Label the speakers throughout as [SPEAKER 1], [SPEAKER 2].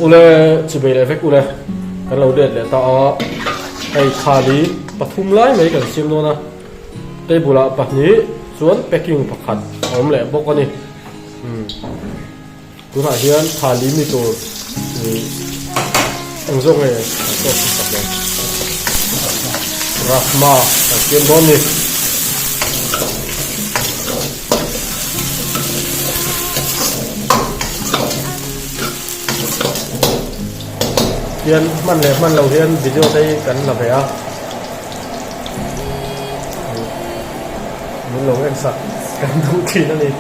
[SPEAKER 1] อุเลจิเบลเอฟเฟกอุเลกันเราเด็ดเลยต่อไอ้ขาลีปฐุมไล่ไม่กันซิมโน่นะเตบุระปัจนี้ส่วนแพ็กกิ้งผักขัดหอมแหลมบอกกันนี่คุณหาเฮียนขาลีมีตัวอังซงเลยก็สุดสับเลยรักมาแต่เกมบอลนี่เฮียนมันเลยมันเราเฮียนวิดีโอได้กันหรือเปล่ามันเราเอ็นสักกันทุกทีนั่นเอง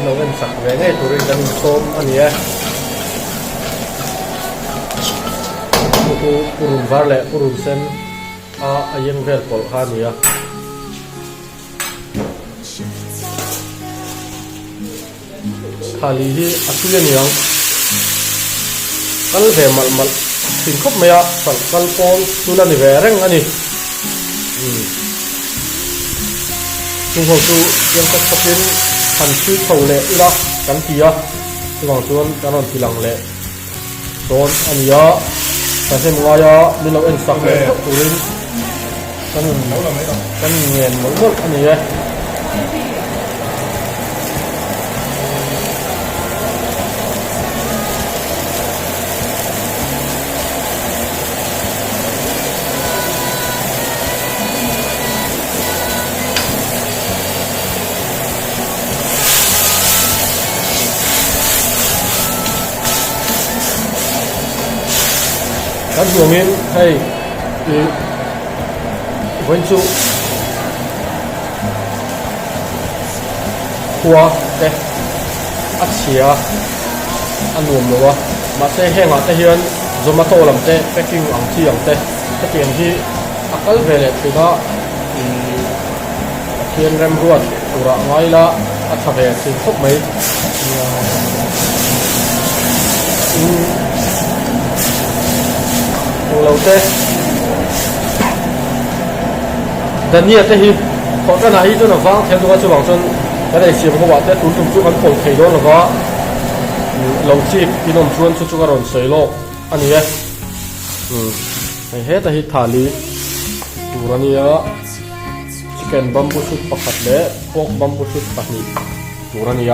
[SPEAKER 1] เราเอ็นสักแหวนไอ้ตัวเรื่องกันส้มอันนี้ปูรุนวาร์เล่ปูรุนเซนอายังเวลปอลข้านี้ขาลีที่อัศวินยังกัลเวมัลมัลสิ่งครบไหมอ่ะกัลปอลตุลันเวรงอันนี้สิ่งของตัวยังก็จะเป็นพันธุ์เขาเละอีละกันที่อ่ะสิ่งของตัวกันนที่หลังเละโดนอันนี้อ่ะแต่เส้นงอยอ่ะมีเราเอ็นสักเละตัวนี้กันเงินหมดอันนี้กันหัวมินให้วันศุกร์หัวเตะอัดเสียอันรวมเลยวะมาเตะแห้งอ่ะเตะเฮียนจนมาโตลำเตะแพ็กกิ้งอ่างที่อ่างเตะถ้าเปลี่ยนที่อักกัลเวลคือก็เทียนแรมรวดตัวละน้อยละอัดทะเวสิ่งครบไหมเราเตะแต่เนี่ยเตะฮีพอกันไหนจนฟังเทียนตัวจุดหวังจนก็ได้เสียงเขาว่าเตะตุ้มจุกันคนไทยโดนแล้วก็เราชีพพี่น้องชวนจุกันรอนเสยโลกอันนี้ไอ้เฮแต่ฮิตาลีตัวนี้ชิคเก้นบัมบูชุดปักขัดเละพวกบัมบูชุดปักนี้ตัวนี้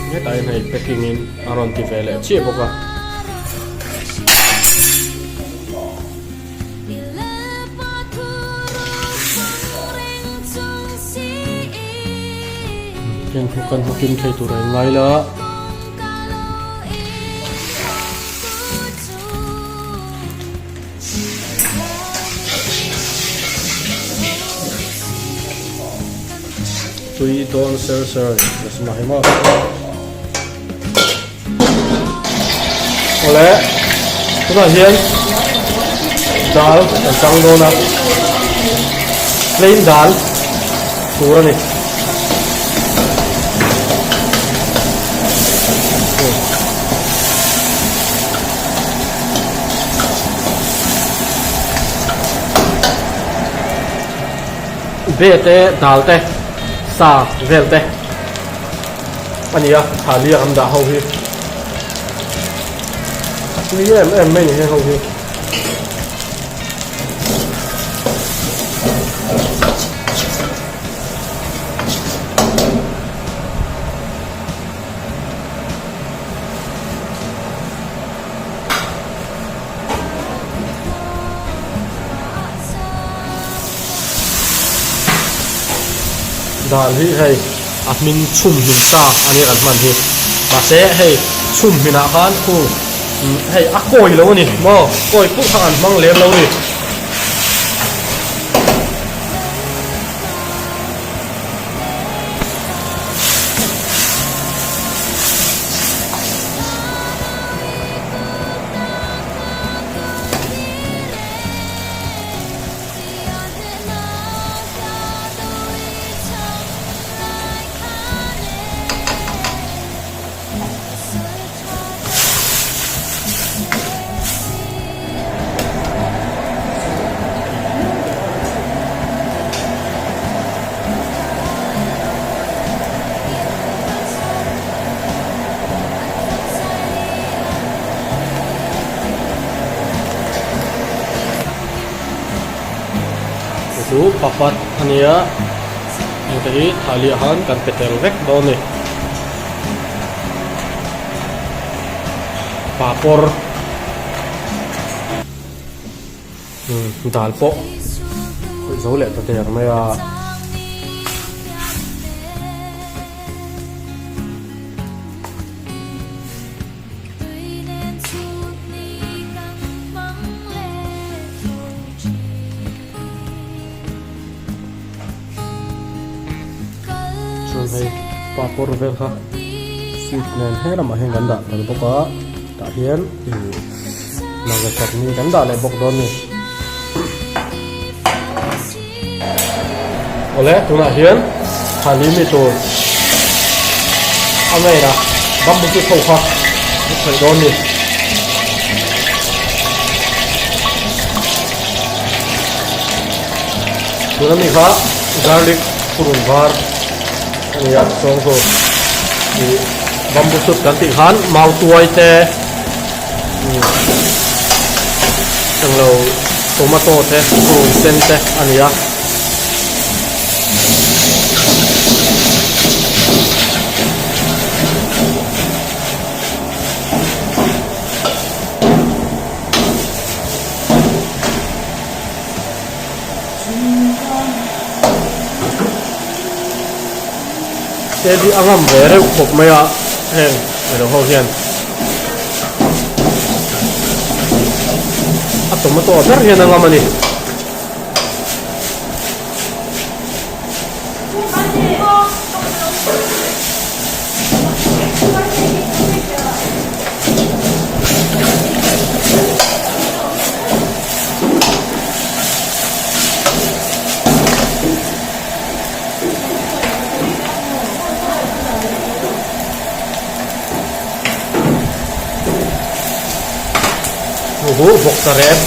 [SPEAKER 1] เนี่ยแต่ในแพ็กกิ้งอินอารอนที่เฟลเชี่ยพวกยังทุกคนกินไข่ตัวแรงไงละตุยโดนเซอร์จะสมัยมากเอาละทุกท่านเห็นดาลจังโดนะเพลนดาลตัวนี้เบเต้ดาลเต้ซาเวลเต้อันนี้ขาเรียกคำด่าเขาพี่นี่ไม่ใช่เขาพี่ดาลที่ให้อัดมินชุ่มหินซาอันนี้อัดมันที่มาเสะให้ชุ่มหินอาคารคู่ให้อักโกยแล้วนี่มั่งโกยปุ๊บทางอันมั่งเลี้ยงแล้วนี่ เ chu papat ania engtei thali han kan petel vek do ni papor dal po koi zo le ta der mai a papor vel kha sweet nen hera ma hen ganda tal boka ta hian naga chutney ganda le bok don ni ole tuna hian thali mi to amei ra bambu ki thau kha thai don ni tuna mi kha garlic purun var ya song ko bambu sut kan ti han mau tuai te tang lo tomato te purun sen te ania di angam vere khop maya hen ero ho hian tomato ber hian angam ani bok taret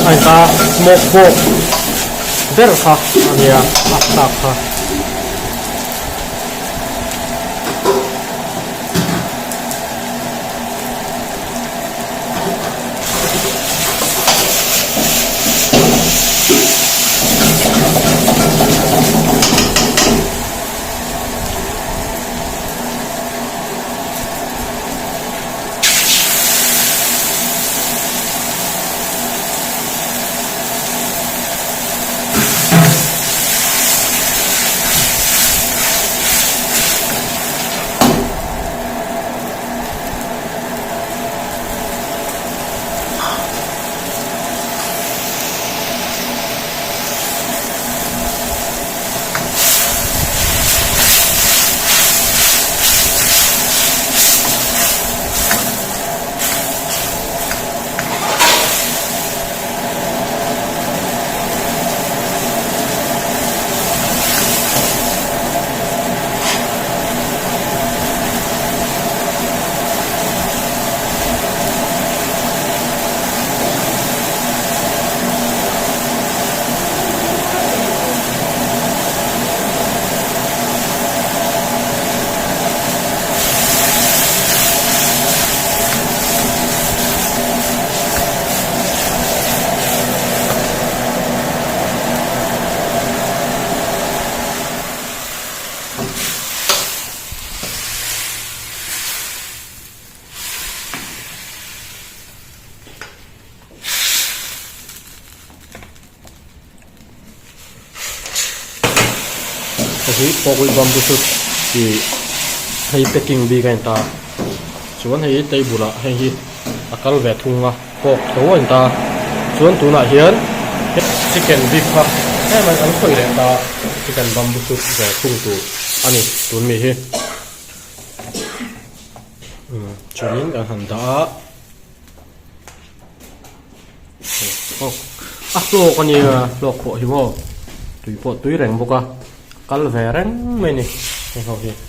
[SPEAKER 1] ai ka smoke pork der kha ania atta kha hi pokui bambu sut ki hei packing bi kan ta chuan hei table a hei hi akal ve thunga pok thoin ta chuan tuna hian chicken beef kha he man an khoi le ta chicken bambu sut ve thung tu ani tun mi hi chunin kan han da ahlawk ania lok pho hi mo tui po tui reng boka kal ve reng mai ni ho hi